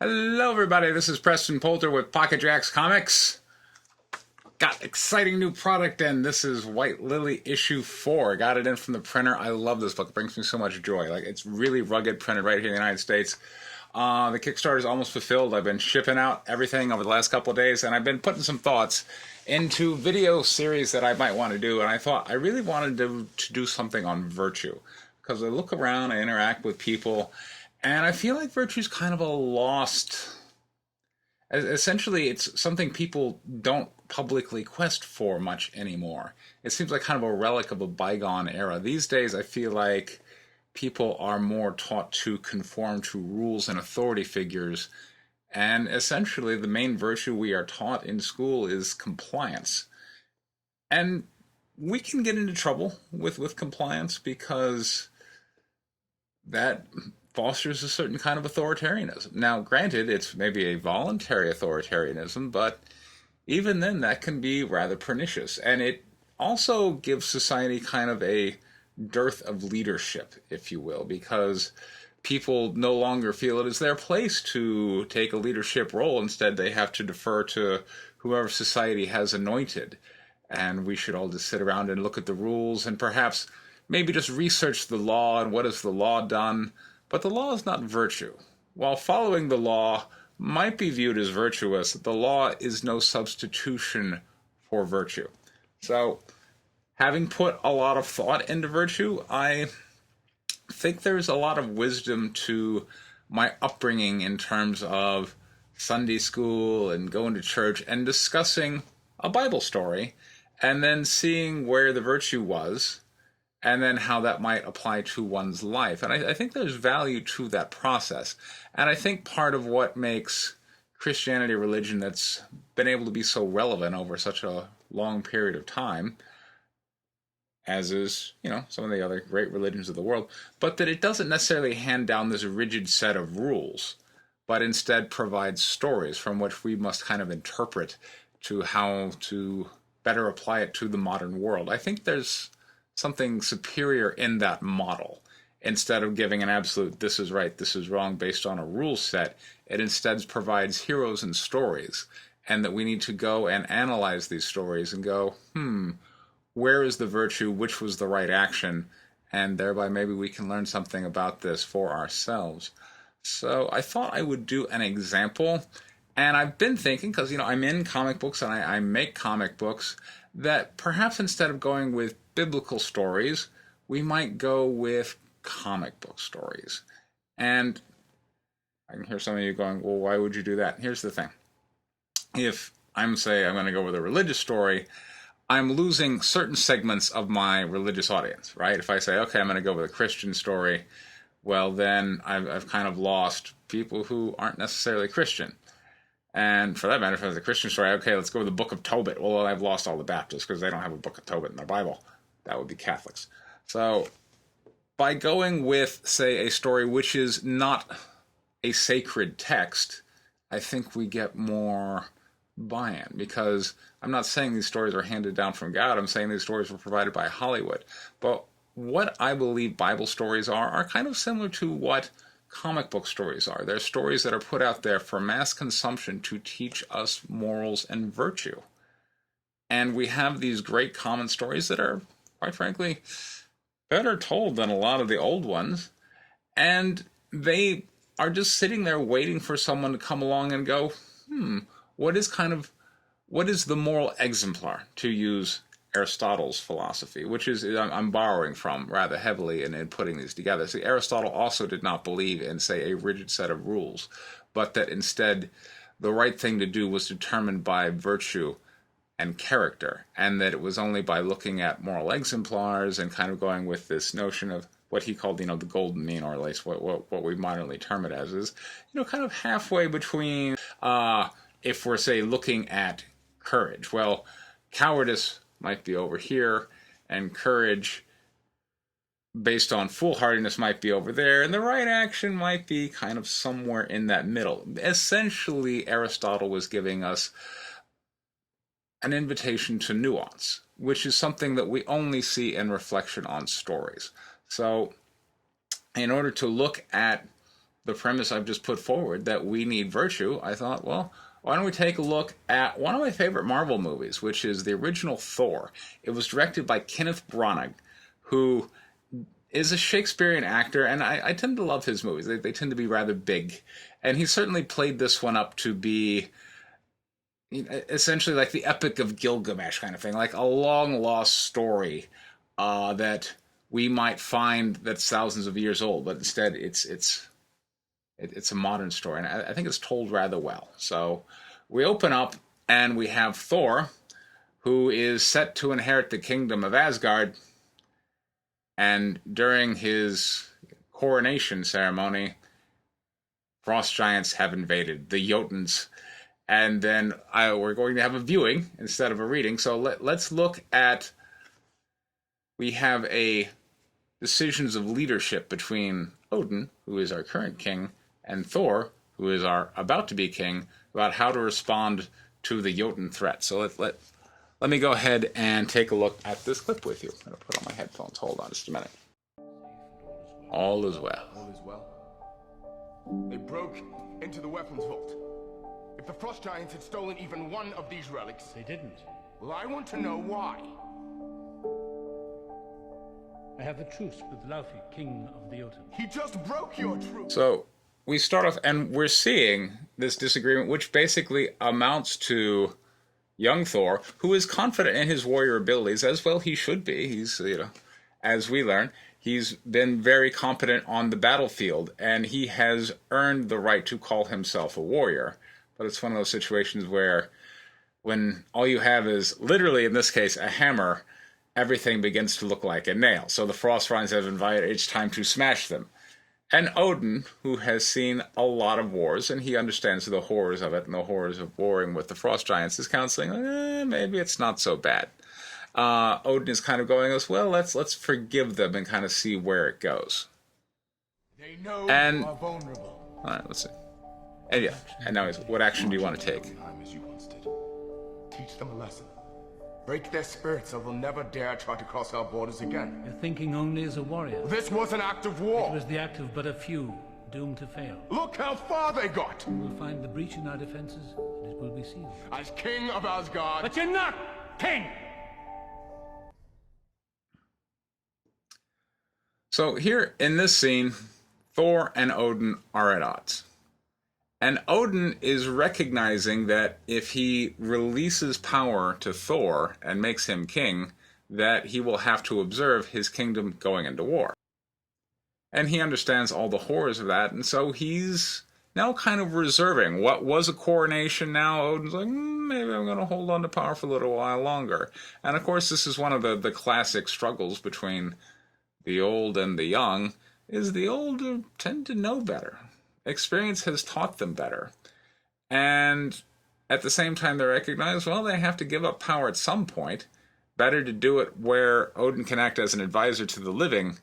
Hello, everybody. This is Preston Poulter with Pocket Jacks Comics. Got exciting new product, and this is White Lily issue 4. Got it in from the printer. I love this book. It brings me so much joy. It's really rugged, printed right here in the United States. The Kickstarter is almost fulfilled. I've been shipping out everything over the last couple of days, and I've been putting some thoughts into video series that I might want to do. And I thought I really wanted to do something on virtue, because I look around, I interact with people, and I feel like virtue is kind of a lost. Essentially, it's something people don't publicly quest for much anymore. It seems like kind of a relic of a bygone era. These days, I feel like people are more taught to conform to rules and authority figures. And essentially, the main virtue we are taught in school is compliance. And we can get into trouble with compliance because that fosters a certain kind of authoritarianism. Now, granted, it's maybe a voluntary authoritarianism, but even then, that can be rather pernicious. And it also gives society kind of a dearth of leadership, if you will, because people no longer feel it is their place to take a leadership role. Instead, they have to defer to whoever society has anointed. And we should all just sit around and look at the rules and perhaps maybe just research the law and what has the law done. But the law is not virtue. While following the law might be viewed as virtuous, the law is no substitution for virtue. So, having put a lot of thought into virtue, I think there's a lot of wisdom to my upbringing in terms of Sunday school and going to church and discussing a Bible story and then seeing where the virtue was and then how that might apply to one's life. And I think there's value to that process. And I think part of what makes Christianity a religion that's been able to be so relevant over such a long period of time, as is, some of the other great religions of the world, but that it doesn't necessarily hand down this rigid set of rules, but instead provides stories from which we must kind of interpret to how to better apply it to the modern world. I think there's something superior in that model. Instead of giving an absolute this is right, this is wrong based on a rule set, it instead provides heroes and stories, and that we need to go and analyze these stories and go, where is the virtue, which was the right action, and thereby maybe we can learn something about this for ourselves. So I thought I would do an example, and I've been thinking, because I'm in comic books and I make comic books, that perhaps instead of going with biblical stories, we might go with comic book stories. And I can hear some of you going, well, why would you do that? Here's the thing. If I'm going to go with a religious story, I'm losing certain segments of my religious audience, right? If I say, okay, I'm going to go with a Christian story, well, then I've kind of lost people who aren't necessarily Christian. And for that matter, if it was a Christian story, okay, let's go with the Book of Tobit. Well, I've lost all the Baptists because they don't have a Book of Tobit in their Bible. That would be Catholics. So by going with, say, a story which is not a sacred text, I think we get more buy-in, because I'm not saying these stories are handed down from God. I'm saying these stories were provided by Hollywood. But what I believe Bible stories are kind of similar to what comic book stories are. They're stories that are put out there for mass consumption to teach us morals and virtue. And we have these great common stories that are, quite frankly, better told than a lot of the old ones. And they are just sitting there waiting for someone to come along and go, what is the moral exemplar, to use Aristotle's philosophy, which is I'm borrowing from rather heavily in putting these together. See, Aristotle also did not believe in, say, a rigid set of rules, but that instead the right thing to do was determined by virtue and character, and that it was only by looking at moral exemplars and kind of going with this notion of what he called, the golden mean, or at least what we modernly term it as, is, kind of halfway between, if we're, say, looking at courage. Well, cowardice might be over here, and courage based on foolhardiness might be over there, and the right action might be kind of somewhere in that middle. Essentially, Aristotle was giving us an invitation to nuance, which is something that we only see in reflection on stories. So, in order to look at the premise I've just put forward that we need virtue, I thought, well, why don't we take a look at one of my favorite Marvel movies, which is the original Thor. It was directed by Kenneth Branagh, who is a Shakespearean actor, and I tend to love his movies. They tend to be rather big. And he certainly played this one up to be essentially like the Epic of Gilgamesh kind of thing, like a long lost story that we might find that's thousands of years old, but instead it's a modern story, and I think it's told rather well. So we open up and we have Thor, who is set to inherit the kingdom of Asgard, and during his coronation ceremony, frost giants have invaded, the Jotuns. And then we're going to have a viewing instead of a reading. So let's look at, we have a decisions of leadership between Odin, who is our current king, and Thor, who is our about-to-be king, about how to respond to the Jotun threat. So let me go ahead and take a look at this clip with you. I'm going to put on my headphones. Hold on just a minute. All is well. All is well. They broke into the weapons vault. If the Frost Giants had stolen even one of these relics... They didn't. Well, I want to know why. I have a truce with Laufey, king of the Jotun. He just broke your truce. So we start off, and we're seeing this disagreement, which basically amounts to young Thor, who is confident in his warrior abilities, as well he should be. He's, as we learn, he's been very competent on the battlefield, and he has earned the right to call himself a warrior. But it's one of those situations where when all you have is, literally in this case, a hammer, everything begins to look like a nail. So the Frost Giants have invited each time to smash them. And Odin, who has seen a lot of wars, and he understands the horrors of it and the horrors of warring with the Frost Giants, is kind of saying, maybe it's not so bad. Odin is kind of going as, well, let's forgive them and kind of see where it goes. They know and, you are vulnerable. All right, let's see. And yeah, and now what action do you want to take? Time as you once did. Teach them a lesson. Break their spirits so they'll never dare try to cross our borders again. You're thinking only as a warrior. This was an act of war. It was the act of but a few, doomed to fail. Look how far they got. We'll find the breach in our defenses, and it will be sealed. As king of Asgard. But you're not king! So here in this scene, Thor and Odin are at odds. And Odin is recognizing that if he releases power to Thor and makes him king, that he will have to observe his kingdom going into war. And he understands all the horrors of that, and so he's now kind of reserving. What was a coronation now? Odin's like, maybe I'm going to hold on to power for a little while longer. And of course, this is one of the classic struggles between the old and the young, is the older tend to know better. Experience has taught them better. And at the same time, they recognize, well, they have to give up power at some point. Better to do it where Odin can act as an advisor to the living.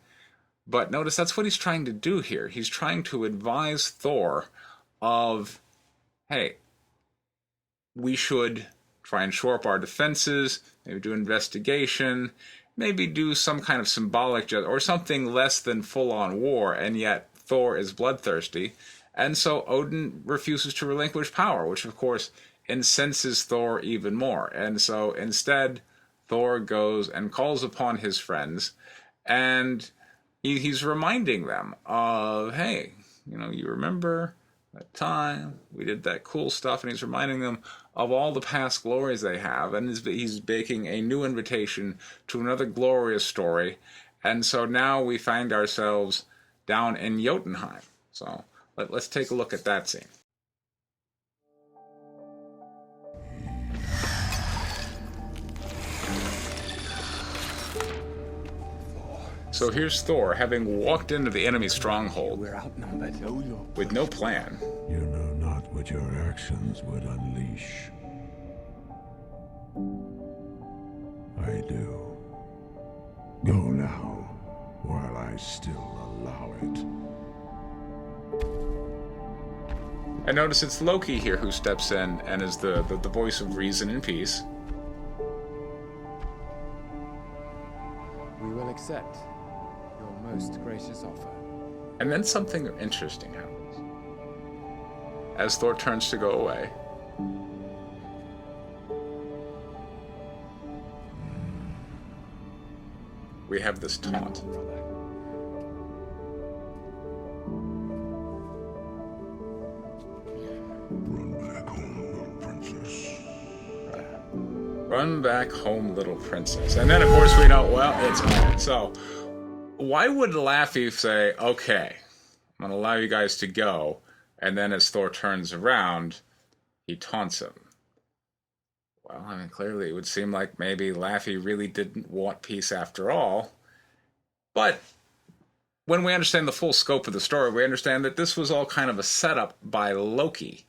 But notice that's what he's trying to do here. He's trying to advise Thor of, hey, we should try and shore up our defenses, maybe do investigation, maybe do some kind of symbolic or something less than full-on war, and yet Thor is bloodthirsty, and so Odin refuses to relinquish power, which of course incenses Thor even more. And so instead, Thor goes and calls upon his friends, and he's reminding them of, hey, you remember that time we did that cool stuff, and he's reminding them of all the past glories they have, and he's making a new invitation to another glorious story. And so now we find ourselves down in Jotunheim. So let's take a look at that scene. So here's Thor, having walked into the enemy stronghold We're outnumbered. with no plan. You know not what your actions would unleash. I do. Go now, while I still allow it. And notice it's Loki here who steps in and is the voice of reason and peace. We will accept your most gracious offer. And then something interesting happens. as Thor turns to go away. We have this taunt. Run back home, little princess. And then, of course, we know, well, it's on. So, why would Laffy say, okay, I'm going to allow you guys to go, and then as Thor turns around, he taunts him? Well, I mean, clearly it would seem like maybe Laffy really didn't want peace after all. But when we understand the full scope of the story, we understand that this was all kind of a setup by Loki,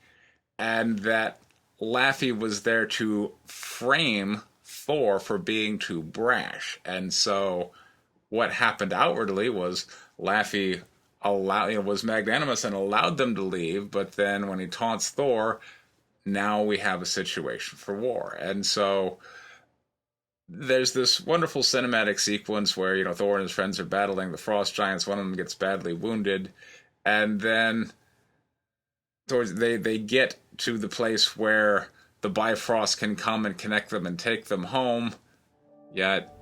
and that Laffy was there to frame Thor for being too brash. And so what happened outwardly was Laffy was magnanimous and allowed them to leave, but then when he taunts Thor, now we have a situation for war. And so there's this wonderful cinematic sequence where, Thor and his friends are battling the frost giants. One of them gets badly wounded, and then they get to the place where the Bifrost can come and connect them and take them home. Yet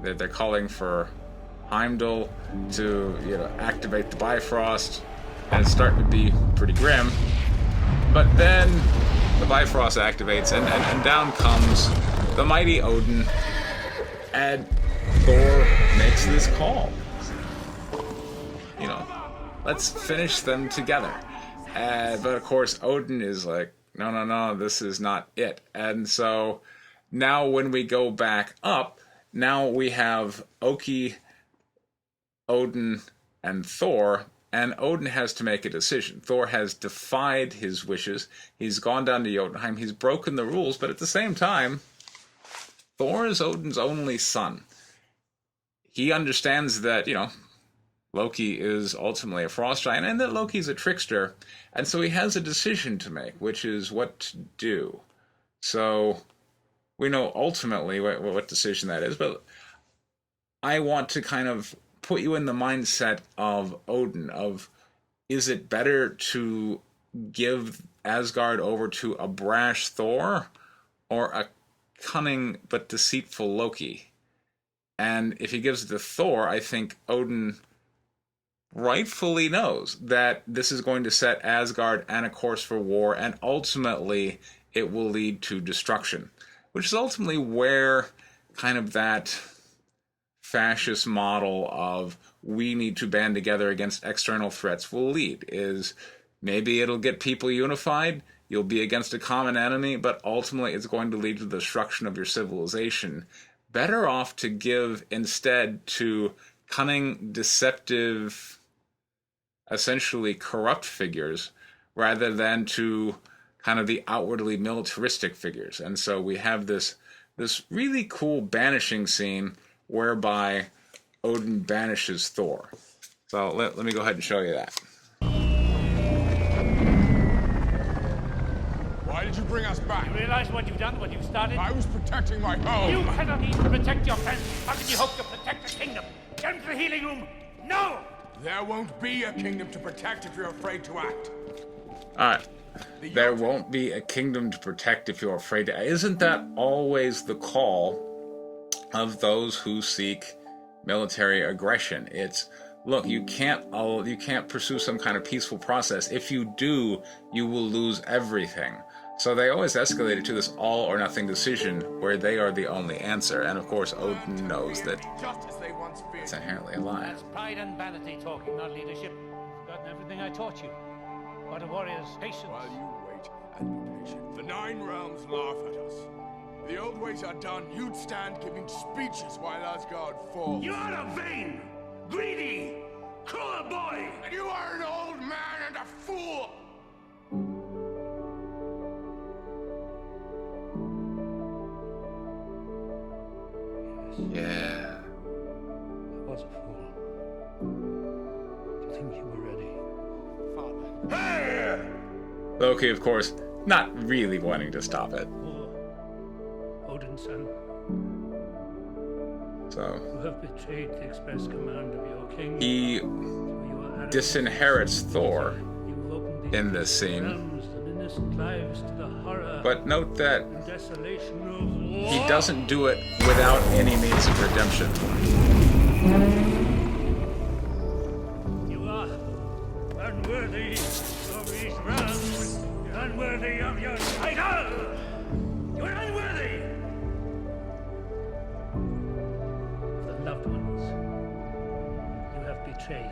they're calling for Heimdall to activate the Bifrost, and it's starting to be pretty grim. But then the Bifrost activates, and down comes the mighty Odin, and Thor makes this call. Let's finish them together. But of course, Odin is like, no, this is not it. And so now when we go back up, now we have Oki, Odin, and Thor, and Odin has to make a decision. Thor has defied his wishes. He's gone down to Jotunheim. He's broken the rules, but at the same time, Thor is Odin's only son. He understands that, Loki is ultimately a frost giant, and that Loki's a trickster, and so he has a decision to make, which is what to do. So we know ultimately what decision that is, but I want to kind of put you in the mindset of Odin, of is it better to give Asgard over to a brash Thor or a cunning but deceitful Loki? And if he gives it to Thor, I think Odin rightfully knows that this is going to set Asgard on a course for war, and ultimately it will lead to destruction, which is ultimately where kind of that fascist model of we need to band together against external threats will lead. Is maybe it'll get people unified, you'll be against a common enemy, but ultimately it's going to lead to the destruction of your civilization. Better off to give instead to cunning, deceptive, essentially corrupt figures, rather than to kind of the outwardly militaristic figures. And so we have this really cool banishing scene whereby Odin banishes Thor. So let me go ahead and show you that. Why did you bring us back? You realize what you've done, what you've started? I was protecting my home. You cannot even protect your friends. How can you hope to protect the kingdom? Get into the healing room. No! There won't be a kingdom to protect if you're afraid to act. Alright. There won't be a kingdom to protect if you're afraid to. Isn't that always the call of those who seek military aggression? It's, look, you can't pursue some kind of peaceful process. If you do, you will lose everything. So they always escalate it to this all or nothing decision where they are the only answer. And of course, Odin knows that it's inherently a lie. That's pride and vanity talking, not leadership. You've forgotten everything I taught you. What a warrior's patience. While you wait and be patient, the Nine Realms laugh at us. The old ways are done. You'd stand giving speeches while Asgard falls. You are a vain, greedy, cruel boy! And you are an old man and a fool! Yeah. I was a fool. Do you think you were ready? Father. Loki, of course, not really wanting to stop it. Odin's son, So you have betrayed the express command of your king. he Through your arrogance. disinherits Thor. You have opened in this scene. Realms and innocent lives to the horror But note that and desolation of war. he doesn't do it without any means of redemption. You are unworthy of these realms. You're unworthy of your title. You're unworthy of the loved ones you have betrayed.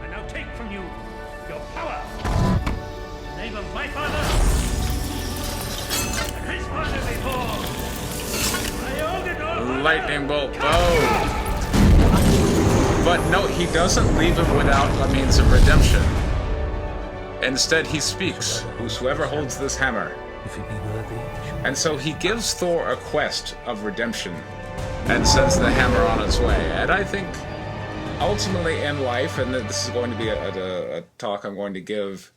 I now take from you your power. In the name of my father and his father before. I hold it all. Lightning bolt, boom! But no, he doesn't leave him without a means of redemption. Instead, he speaks, "Whosoever holds this hammer." If he be worthy, And so he gives Thor a quest of redemption and sends the hammer on its way. And I think ultimately in life, and this is going to be a talk I'm going to give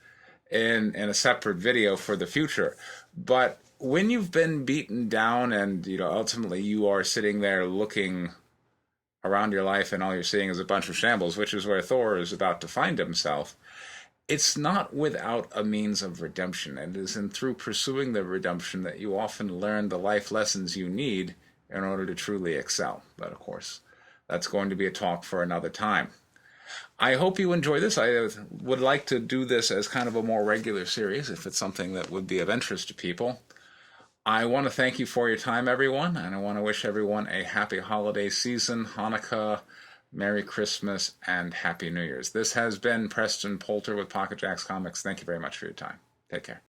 in a separate video for the future, but when you've been beaten down and ultimately you are sitting there looking around your life and all you're seeing is a bunch of shambles, which is where Thor is about to find himself, it's not without a means of redemption. It is through pursuing the redemption that you often learn the life lessons you need in order to truly excel. But of course, that's going to be a talk for another time. I hope you enjoy this. I would like to do this as kind of a more regular series if it's something that would be of interest to people. I want to thank you for your time, everyone, and I want to wish everyone a happy holiday season, Hanukkah, Merry Christmas, and Happy New Year's. This has been Preston Poulter with Pocket Jacks Comics. Thank you very much for your time. Take care.